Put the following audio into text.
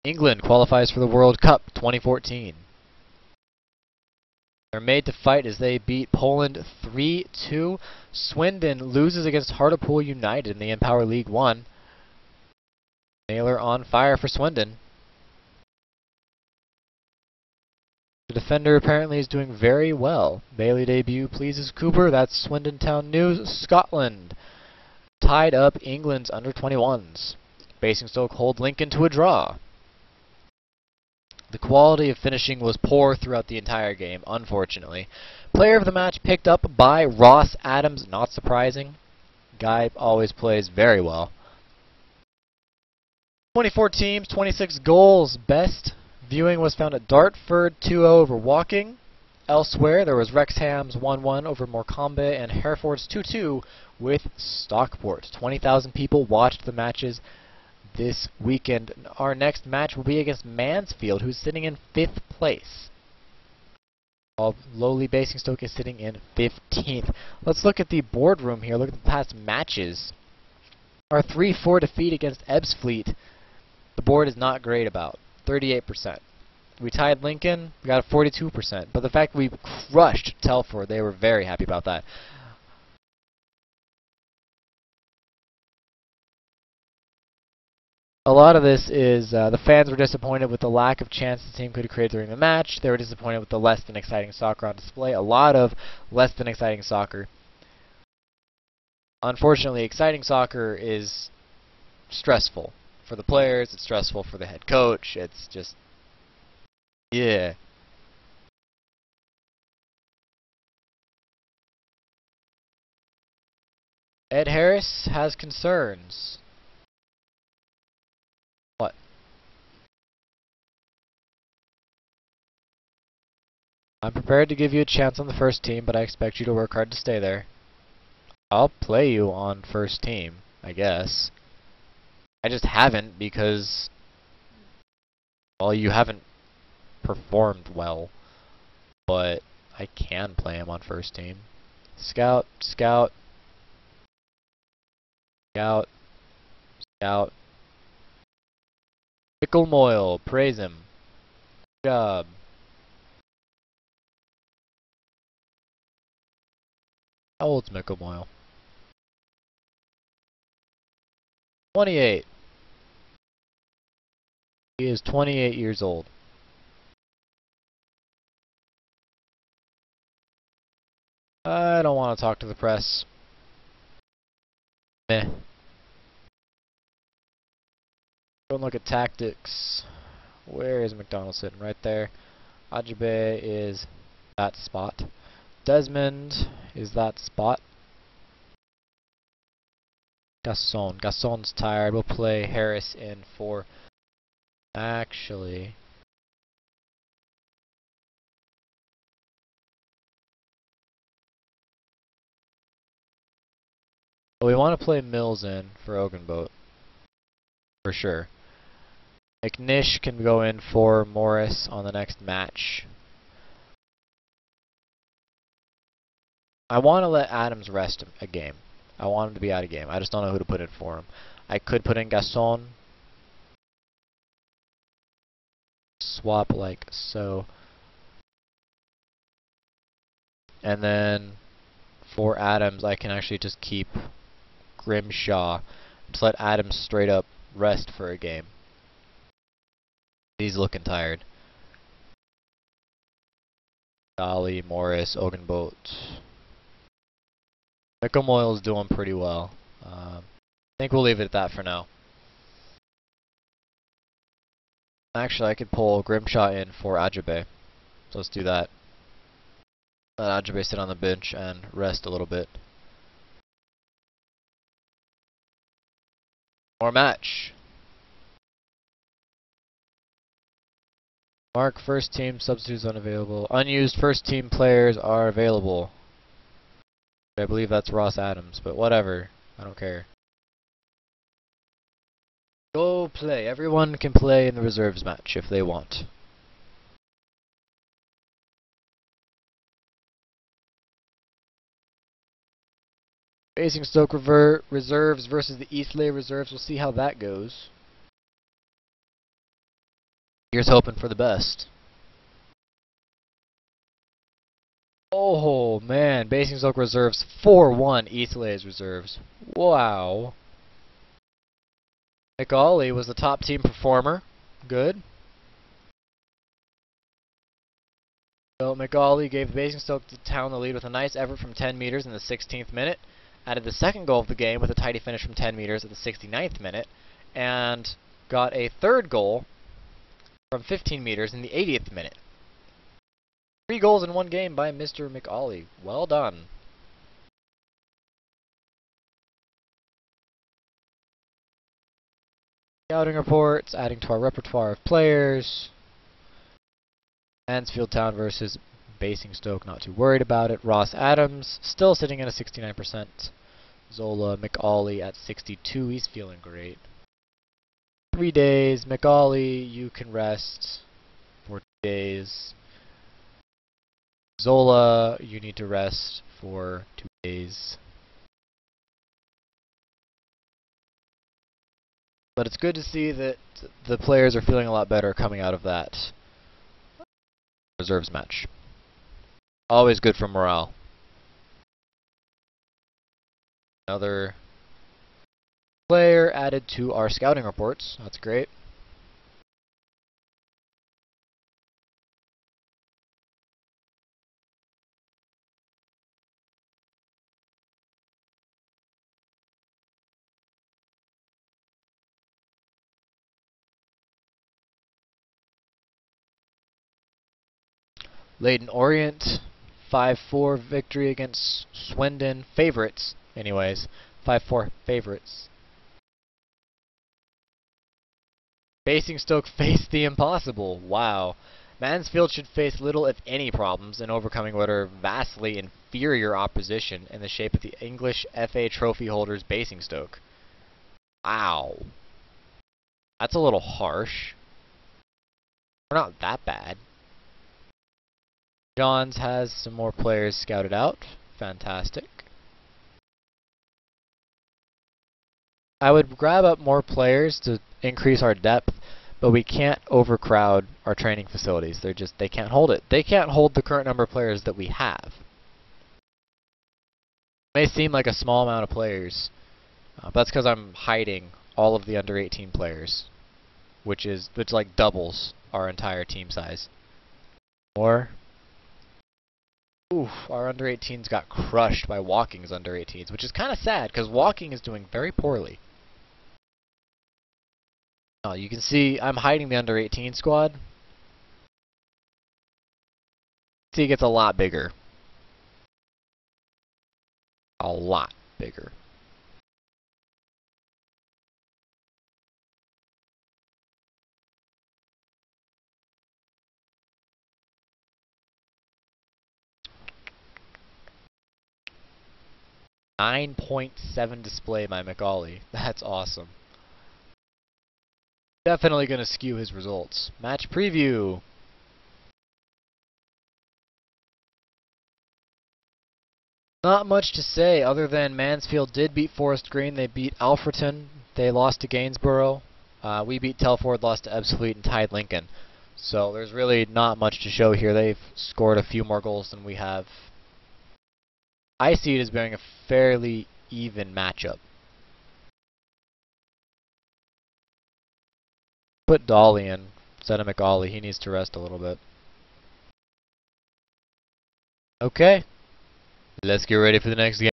England qualifies for the World Cup 2014. They're made to fight as they beat Poland 3-2. Swindon loses against Hartlepool United in the Empower League 1. Naylor on fire for Swindon. The defender apparently is doing very well. Bailey debut pleases Cooper. That's Swindon Town News. Scotland tied up England's under-21s. Basingstoke hold Lincoln to a draw. The quality of finishing was poor throughout the entire game, unfortunately. Player of the match picked up by Ross Adams. Not surprising. Guy always plays very well. 24 teams, 26 goals. Best viewing was found at Dartford 2-0 over Woking. Elsewhere, there was Wrexham's 1-1 over Morecambe and Hereford's 2-2 with Stockport. 20,000 people watched the matches this weekend. Our next match will be against Mansfield, who's sitting in 5th place. While lowly Basingstoke is sitting in 15th. Let's look at the boardroom here. Look at the past matches. Our 3-4 defeat against Ebbsfleet, the board is not great about. 38%. We tied Lincoln, we got a 42%. But the fact we crushed Telford, they were very happy about that. A lot of this is the fans were disappointed with the lack of chances the team could have created during the match. They were disappointed with the less than exciting soccer on display. A lot of less than exciting soccer. Unfortunately, exciting soccer is stressful for the players. It's stressful for the head coach. It's just, yeah. Ed Harris has concerns. What? I'm prepared to give you a chance on the first team, but I expect you to work hard to stay there. I'll play you on first team, I guess. I just haven't because, well, you haven't performed well. But I can play him on first team. Scout, scout, scout, scout. Mickle Moyle, praise him. Good job. How old's Mickle Moyle? 28. He is 28 years old. I don't want to talk to the press. Meh. Don't look at tactics. Where is McDonald sitting? Right there. Ajabe is that spot. Desmond is that spot. Gasson. Gasson's tired. We'll play Harris in for... Actually... Well, we want to play Mills in for Ogenboat. For sure. McNish can go in for Morris on the next match. I want to let Adams rest a game. I want him to be out of game. I just don't know who to put in for him. I could put in Gasson. Swap like so. And then for Adams, I can actually just keep Grimshaw. Just let Adams straight up rest for a game. He's looking tired. Dolly, Morris, Ogenboat. Mickle Moyle's doing pretty well. I think we'll leave it at that for now. Actually, I could pull Grimshaw in for Ajabe. So let's do that. Let Ajabe sit on the bench and rest a little bit. More match. Mark first team substitutes unavailable. Unused first team players are available. I believe that's Ross Adams, but whatever. I don't care. Go play. Everyone can play in the reserves match if they want. Basingstoke reserves versus the Eastleigh reserves. We'll see how that goes. Here's hoping for the best. Oh man, Basingstoke reserves 4-1 Eastleigh's reserves. Wow. McAuley was the top team performer. Good. So McAuley gave Basingstoke town the lead with a nice effort from 10 meters in the 16th minute. Added the second goal of the game with a tidy finish from 10 meters at the 69th minute. And got a third goal from 15 meters in the 80th minute. 3 goals in one game by Mr. McAuley. Well done. Scouting reports, adding to our repertoire of players. Mansfield Town versus Basingstoke, not too worried about it. Ross Adams, still sitting at a 69%. Zola McAuley at 62, he's feeling great. 3 days, McAuley, you can rest for 2 days. Zola, you need to rest for 2 days. But it's good to see that the players are feeling a lot better coming out of that reserves match. Always good for morale. Another player added to our scouting reports. That's great. Leyden Orient, 5-4 victory against Swindon. Favorites, anyways. 5-4 favorites. Basingstoke faced the impossible. Wow. Mansfield should face little, if any, problems in overcoming what are vastly inferior opposition in the shape of the English FA trophy holders Basingstoke. Wow. That's a little harsh. We're not that bad. Johns has some more players scouted out. Fantastic. I would grab up more players to increase our depth, but we can't overcrowd our training facilities. They can't hold it. They can't hold the current number of players that we have. It may seem like a small amount of players, but that's because I'm hiding all of the under 18 players, which like doubles our entire team size. Or oof, our under 18s got crushed by Walking's under 18s, which is kind of sad because Walking is doing very poorly. Oh, you can see I'm hiding the under 18 squad. See, it gets a lot bigger. A lot bigger. .7 display by McAuley. That's awesome. Definitely going to skew his results. Match preview. Not much to say other than Mansfield did beat Forest Green. They beat Alfreton. They lost to Gainsborough. We beat Telford, lost to Ebbsfleet, and tied Lincoln. So there's really not much to show here. They've scored a few more goals than we have. I see it as being a fairly even matchup. Put Dolly in instead of McAuley. He needs to rest a little bit. Okay. Let's get ready for the next game.